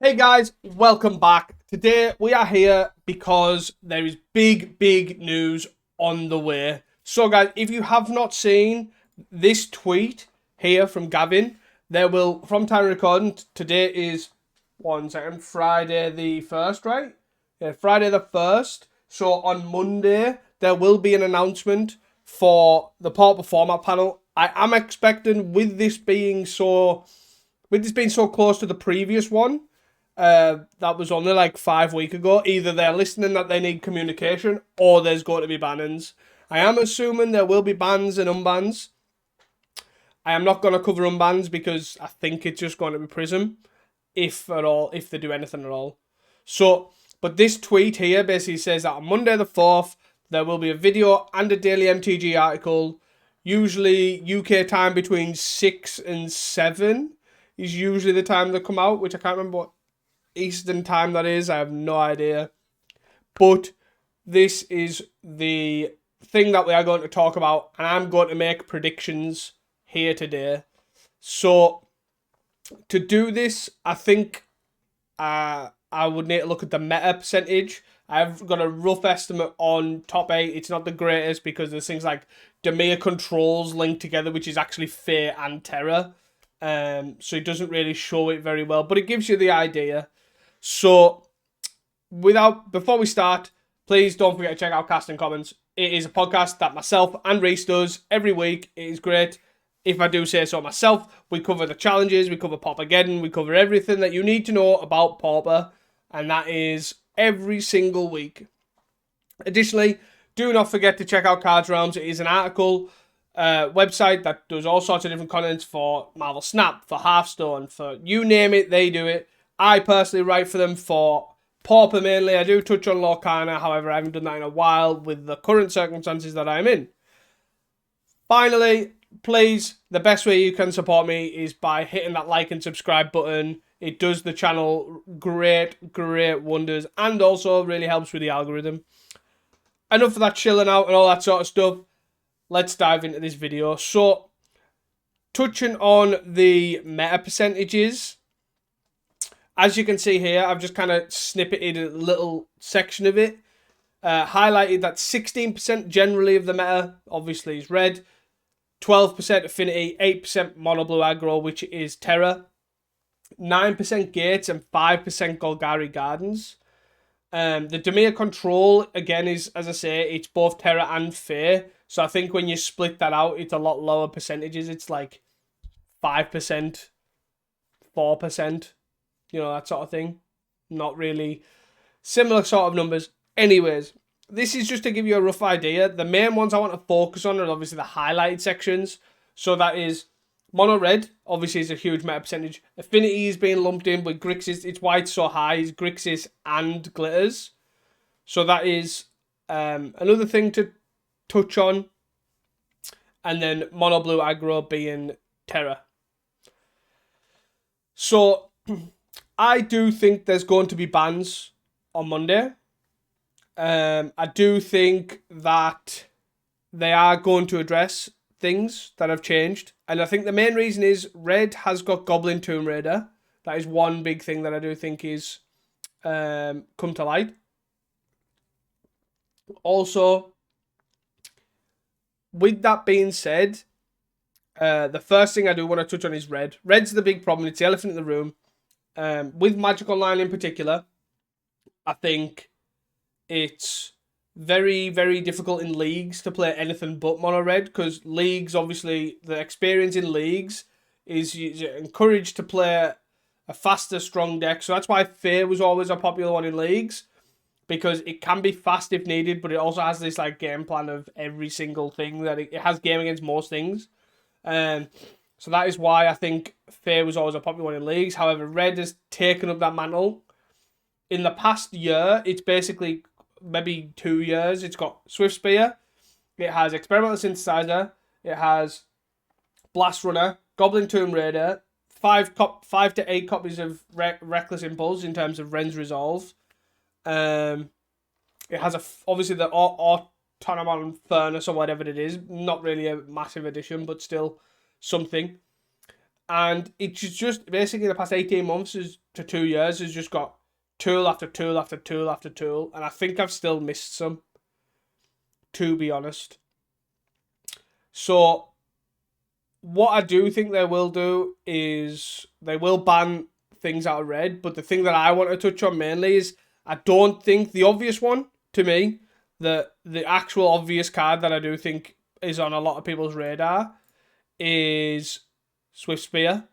Hey guys, welcome back. Today we are here because there is big news on the way. So guys, if you have not seen this tweet here from Gavin, there will, from time of recording, today is, one second, Friday the 1st, right? Yeah, Friday the 1st. So on Monday, there will be an announcement for the Pauper Format panel. I am expecting, with this being so close to the previous one, that was only like 5 weeks ago, either they're listening that they need communication or there's going to be bannings. I am assuming there will be bans and unbans. I am not going to cover unbans because I think it's just going to be Prism, if at all, if they do anything at all. So, but this tweet here basically says that on Monday the 4th, there will be a video and a daily MTG article, usually UK time between 6 and 7 is usually the time they come out, which I can't remember what Eastern time that is. I have no idea. But this is the thing that we are going to talk about, and I'm going to make predictions here today. So to do this, I think I would need to look at the meta percentage. I've got a rough estimate on top 8. It's not the greatest because there's things like Demir controls linked together, which is actually Fae and Terra. So it doesn't really show it very well, but it gives you the idea. So, before we start, please don't forget to check out Casting Comments. It is a podcast that myself and Reese does every week. It is great. If I do say so myself, we cover the challenges, we cover Paupergeddon, we cover everything that you need to know about Pauper, and that is every single week. Additionally, do not forget to check out Cards Realms. It is an article website that does all sorts of different contents for Marvel Snap, for Hearthstone, for you name it, they do it. I personally write for them for Pauper mainly. I do touch on Lorcana, however, I haven't done that in a while with the current circumstances that I'm in. Finally, please, the best way you can support me is by hitting that like and subscribe button. It does the channel great wonders and also really helps with the algorithm. Enough of that chilling out and all that sort of stuff. Let's dive into this video. So, touching on the meta percentages, as you can see here, I've just kind of snippeted a little section of it. Highlighted that 16% generally of the meta, obviously, is red. 12% affinity, 8% mono blue aggro, which is Terra. 9% gates and 5% Golgari Gardens. The Demir control, again, is, as I say, it's both Terra and Fae. So I think when you split that out, it's a lot lower percentages. It's like 5%, 4%. You know, that sort of thing. Not really similar sort of numbers. Anyways, this is just to give you a rough idea. The main ones I want to focus on are obviously the highlighted sections. So that is mono red, obviously is a huge meta percentage. Affinity is being lumped in with Grixis. It's why it's so high, is Grixis and Glitters. So that is another thing to touch on. And then mono blue aggro being Terra. So I do think there's going to be bans on Monday. I do think that they are going to address things that have changed. And I think the main reason is Red has got Goblin Tomb Raider. That is one big thing that I do think is come to light. Also, with that being said, the first thing I do want to touch on is Red. Red's the big problem. It's the elephant in the room. With Magic Online in particular, I think it's very difficult in leagues to play anything but mono red, because leagues, obviously, the experience in leagues is you're encouraged to play a faster, strong deck. So that's why Fae was always a popular one in leagues, because it can be fast if needed, but it also has this like game plan of every single thing that it has game against most things. So that is why I think Fae was always a popular one in leagues. However, Red has taken up that mantle. In the past year, it's basically maybe 2 years. It's got Swift Spear, it has Experimental Synthesizer, it has Blast Runner, Goblin Tomb Raider, 5 to 8 copies of Reckless Impulse in terms of Ren's Resolve. It has obviously the Autonomon Furnace or whatever it is. Not really a massive addition, but still something. And it's just basically the past 18 months to 2 years has just got tool after tool after tool after tool. And I think I've still missed some, to be honest. So what I do think they will do is they will ban things out of red. But the thing that I want to touch on mainly is I don't think the obvious one to me, the actual obvious card that I do think is on a lot of people's radar is Swift Spear.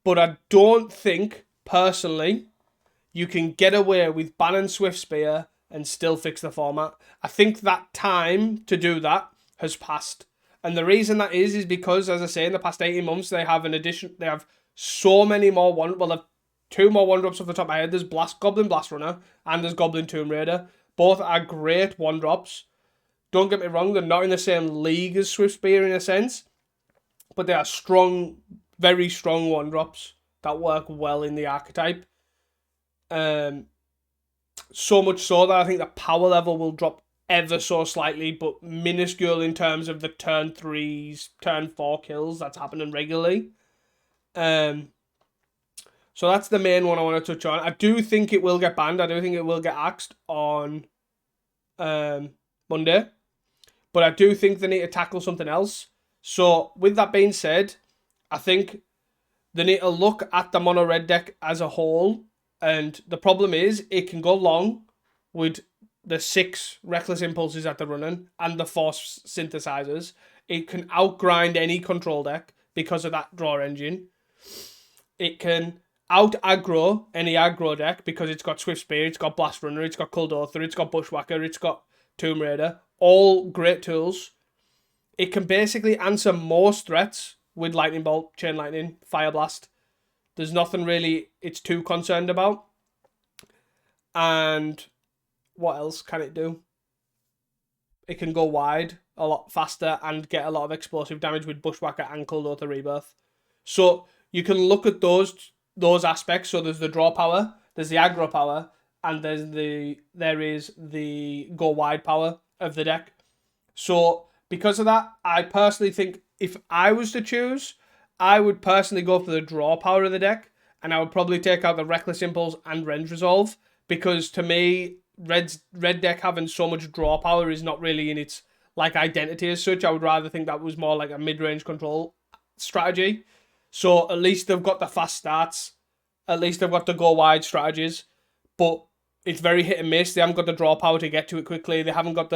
But I don't think, personally, you can get away with banning Swift Spear and still fix the format. I think that time to do that has passed. And the reason that is because, as I say, in the past 18 months, they have they have so many more they've 2 more 1-drops off the top of my head. There's Goblin Blast Runner and there's Goblin Tomb Raider. Both are great 1-drops. Don't get me wrong, they're not in the same league as Swift Spear in a sense, but they are strong, very strong 1-drops that work well in the archetype. So much so that I think the power level will drop ever so slightly, but minuscule in terms of the turn 3s, turn 4 kills that's happening regularly. So that's the main one I want to touch on. I do think it will get banned. I do think it will get axed on Monday. But I do think they need to tackle something else. So with that being said, I think they need to look at the mono red deck as a whole. And the problem is it can go long with the 6 Reckless Impulses that they're running and the 4 synthesizers. It can outgrind any control deck because of that draw engine. It can out-aggro any aggro deck because it's got Swift Spear, it's got Blast Runner, it's got Kuldotha, it's got Bushwhacker, it's got Tomb Raider. All great tools. It can basically answer most threats with Lightning Bolt, Chain Lightning, Fire Blast. There's nothing really it's too concerned about. And what else can it do? It can go wide a lot faster and get a lot of explosive damage with Bushwhacker and Kuldotha Rebirth. So you can look at those aspects. So there's the draw power, there's the aggro power, and there is the go wide power of the deck. So because of that, I personally think if I was to choose, I would personally go for the draw power of the deck, and I would probably take out the Reckless Impulse and Rend Resolve, because to me, red deck having so much draw power is not really in its like identity as such. I would rather think that was more like a mid-range control strategy. So at least they've got the fast starts, at least they've got the go wide strategies, but it's very hit and miss. They haven't got the draw power to get to it quickly. They haven't got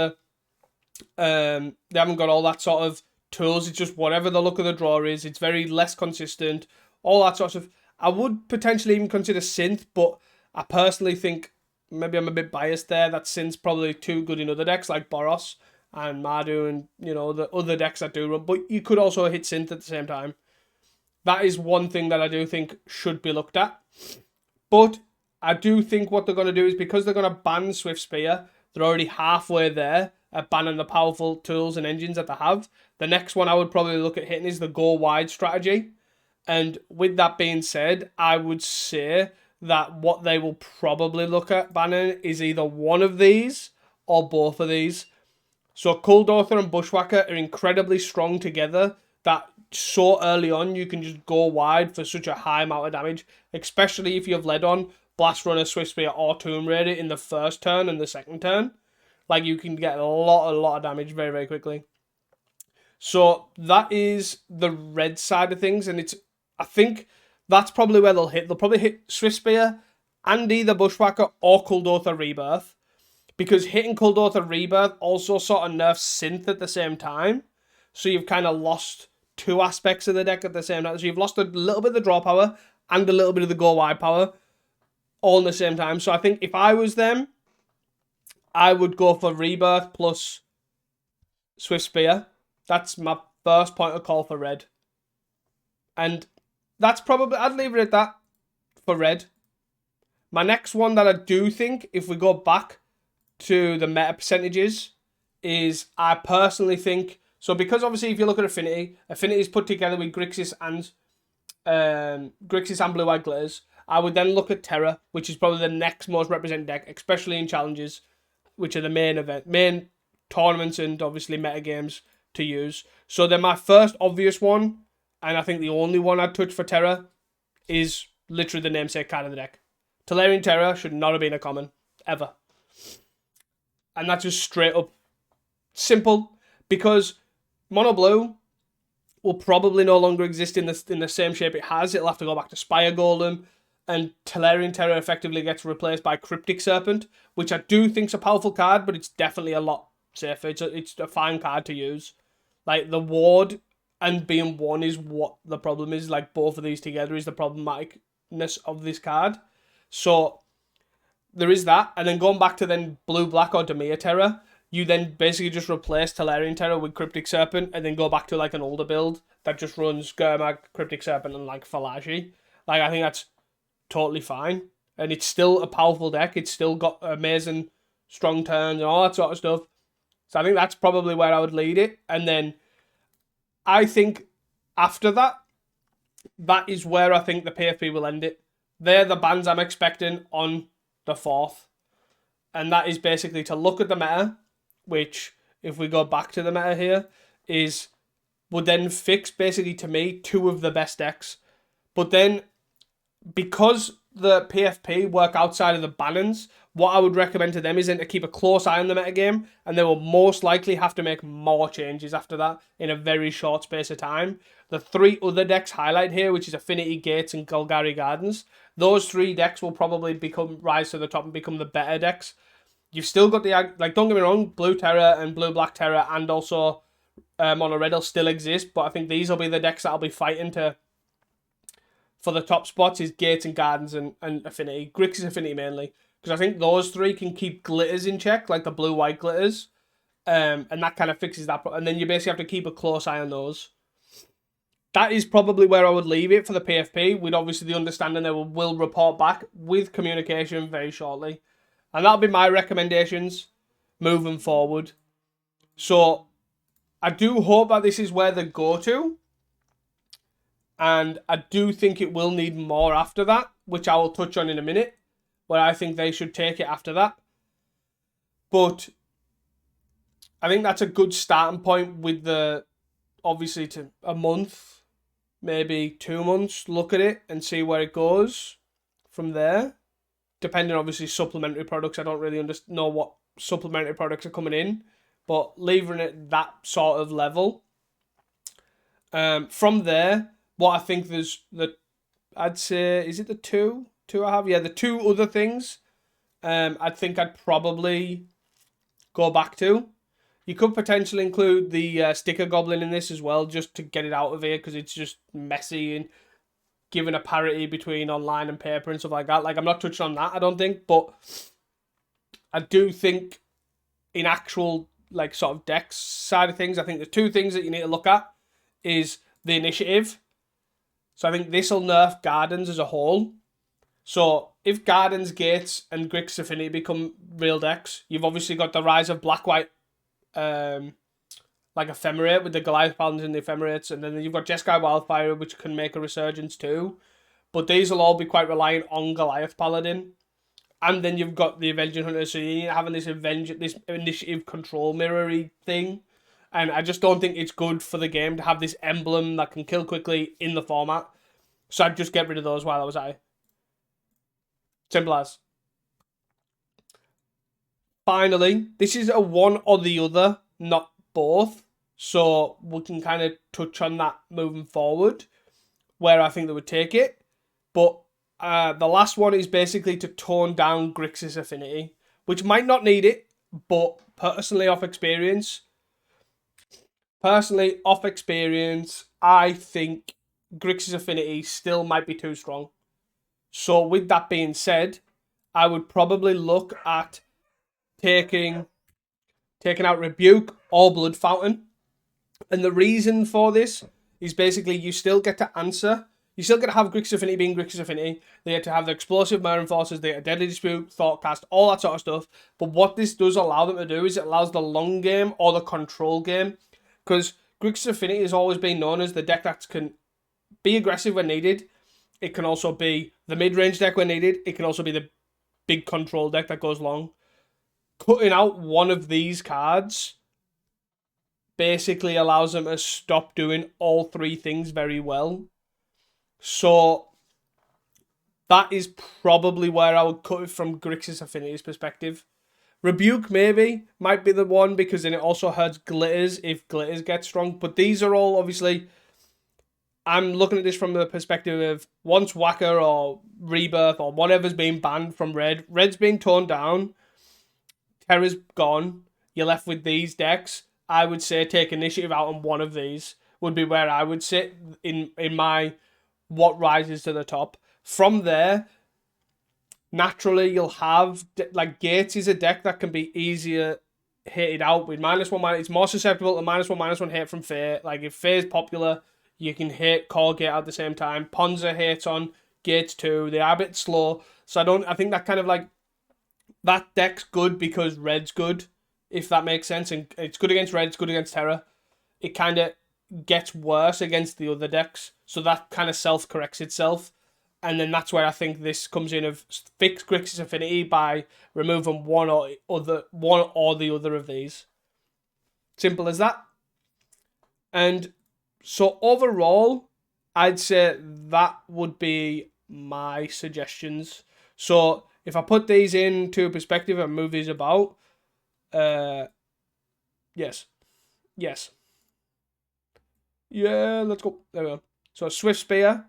all that sort of tools. It's just whatever the look of the draw is. It's very less consistent. All that sort of. I would potentially even consider Synth, but I personally think maybe I'm a bit biased there. That Synth's probably too good in other decks like Boros and Mardu and the other decks that do run. But you could also hit Synth at the same time. That is one thing that I do think should be looked at. But I do think what they're going to do is, because they're going to ban Swift Spear, they're already halfway there at banning the powerful tools and engines that they have. The next one I would probably look at hitting is the go wide strategy. And with that being said, I would say that what they will probably look at banning is either one of these or both of these. So Kuldotha and Bushwhacker are incredibly strong together, that so early on you can just go wide for such a high amount of damage, especially if you've led on Blast Runner, Swift Spear or Tomb Raider in the first turn and the second turn. Like, you can get a lot of damage very, very quickly. So that is the red side of things, and I think that's probably where they'll hit. They'll probably hit Swift Spear and either Bushwhacker or Kuldotha Rebirth, because hitting Kuldotha Rebirth also sort of nerfs Synth at the same time. So you've kind of lost 2 aspects of the deck at the same time. So you've lost a little bit of the draw power and a little bit of the go wide power all in the same time. So I think if I was them, I would go for Rebirth plus Swift Spear. That's my first point of call for red. And that's probably, I'd leave it at that for red. My next one that I do think, if we go back to the meta percentages, is I personally think, so because obviously if you look at Affinity is put together with Grixis and Blue-Eyed Glaze. I would then look at Terra, which is probably the next most represented deck, especially in challenges, which are the main tournaments and obviously meta games to use. So then my first obvious one and I think the only one I'd touch for Terra is literally the namesake card of the deck. Tolarian Terror should not have been a common, ever. And that's just straight up simple, because Mono Blue will probably no longer exist in the same shape it has. It'll have to go back to Spire Golem, and Tolarian Terror effectively gets replaced by Cryptic Serpent, which I do think's a powerful card, but it's definitely a lot safer. It's a fine card to use. Like, the ward and being one is what the problem is. Like, both of these together is the problematicness of this card. So there is that, and then going back to then Blue-Black or Demir Terror, you then basically just replace Tolarian Terror with Cryptic Serpent, and then go back to like an older build that just runs Gurmag, Cryptic Serpent, and like Falaji. Like, I think that's totally fine, and it's still a powerful deck. It's still got amazing strong turns and all that sort of stuff. So I think that's probably where I would lead it, and then I think after that, that is where I think the PFP will end it. They're the bans I'm expecting on the 4th. And that is basically to look at the meta, which, if we go back to the meta here, would then fix, basically, to me, 2 of the best decks. But then, because the PFP work outside of the bannings, what I would recommend to them is then to keep a close eye on the metagame, and they will most likely have to make more changes after that in a very short space of time. The 3 other decks highlight here, which is Affinity Gates and Golgari Gardens, those 3 decks will probably rise to the top and become the better decks. You've still got the, like, don't get me wrong, Blue Terror and Blue-Black Terror and also Mono Red will still exist, but I think these will be the decks that I'll be fighting for the top spots, is Gates and Gardens and Affinity. Grixis Affinity mainly, because I think those 3 can keep glitters in check, like the blue-white glitters, and that kind of fixes that. And then you basically have to keep a close eye on those. That is probably where I would leave it for the PFP, with obviously the understanding they will report back with communication very shortly. And that'll be my recommendations moving forward. So I do hope that this is where they go to. And I do think it will need more after that, which I will touch on in a minute, where I think they should take it after that. But I think that's a good starting point with obviously to a month, maybe 2 months, look at it and see where it goes from there. Depending, obviously, supplementary products. I don't really know what supplementary products are coming in, but leaving it that sort of level. From there, what I think I'd say, is it the 2 I have? Yeah, the 2 other things I think I'd probably go back to. You could potentially include the Sticker Goblin in this as well, just to get it out of here, because it's just messy and giving a parity between online and paper and stuff like that. Like, I'm not touching on that, I don't think, but I do think in actual, like, sort of decks side of things, I think the 2 things that you need to look at is the initiative. So I think this will nerf Gardens as a whole. So if Gardens, Gates, and Grixis Affinity become real decks, you've obviously got the rise of Black-White, like Ephemerate with the Goliath Paladins and the Ephemerates, and then you've got Jeskai Wildfire, which can make a resurgence too. But these will all be quite reliant on Goliath Paladin. And then you've got the Avenging Hunter, so you need having this initiative control mirror-y thing. And I just don't think it's good for the game to have this emblem that can kill quickly in the format. So I'd just get rid of those while I was at it. Simple as. Finally, this is a one or the other, not both. So we can kind of touch on that moving forward, where I think they would take it. But the last one is basically to tone down Grixis Affinity, which might not need it, but personally off experience, I think Grixis Affinity still might be too strong. So with that being said, I would probably look at taking out Rebuke or Blood Fountain. And the reason for this is basically you still get to answer. You still get to have Grixis Affinity being Grixis Affinity. They get to have the Explosive Mirror Forces, they get Deadly Dispute, Thoughtcast, all that sort of stuff. But what this does allow them to do is it allows the long game or the control game. Because Grixis Affinity has always been known as the deck that can be aggressive when needed. It can also be the mid-range deck when needed. It can also be the big control deck that goes long. Cutting out one of these cards basically allows them to stop doing all three things very well. So that is probably where I would cut it from Grixis Affinity's perspective. Rebuke maybe might be the one, because then it also hurts Glitters if Glitters get strong. But these are all obviously, I'm looking at this from the perspective of once Whacker or Rebirth or whatever's been banned from Red, Red's been torn down, Terra's gone, you're left with these decks. I would say take initiative out on one of these would be where I would sit in my what rises to the top. From there, naturally you'll have, like, Gates is a deck that can be easier hated out with -1/-. It's more susceptible to -1/-1 hate from Fae. Like, if Fae's popular, you can hit Call Gate at the same time. Ponza hates on Gates too. They are a bit slow. So I think that kind of like, that deck's good because Red's good, if that makes sense. And it's good against Red, it's good against Terra. It kind of gets worse against the other decks. So that kind of self-corrects itself. And then that's where I think this comes in, of fix Grixis Affinity by removing one or the other of these. Simple as that. And so overall, I'd say that would be my suggestions. So if I put these into perspective and move these about, yes. Yeah, let's go. There we go. So Swift Spear,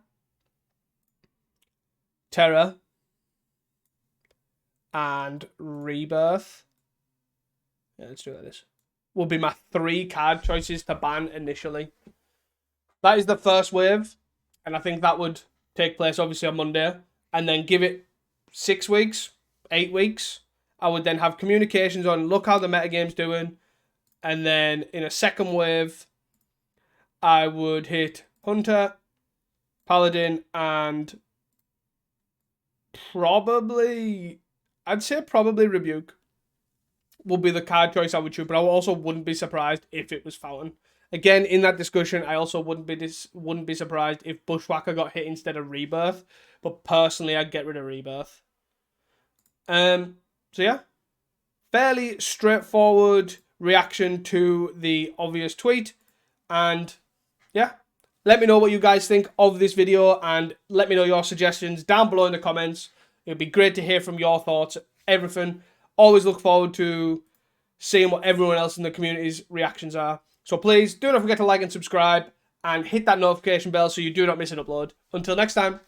Terra, and Rebirth. Yeah, let's do it like this. Will be my 3 card choices to ban initially. That is the first wave, and I think that would take place obviously on Monday, and then give it 6 weeks, 8 weeks. I would then have communications on, look how the metagame's doing, and then in a second wave, I would hit Hunter, Paladin, and I'd say probably Rebuke will be the card choice I would choose, but I also wouldn't be surprised if it was Fountain. Again, in that discussion, I also wouldn't be surprised if Bushwhacker got hit instead of Rebirth, but personally, I'd get rid of Rebirth. So yeah, fairly straightforward reaction to the obvious tweet, and yeah, let me know what you guys think of this video, and let me know your suggestions down below in the comments. It'd be great to hear from your thoughts, everything. Always look forward to seeing what everyone else in the community's reactions are. So please do not forget to like and subscribe, and hit that notification bell so you do not miss an upload. Until next time.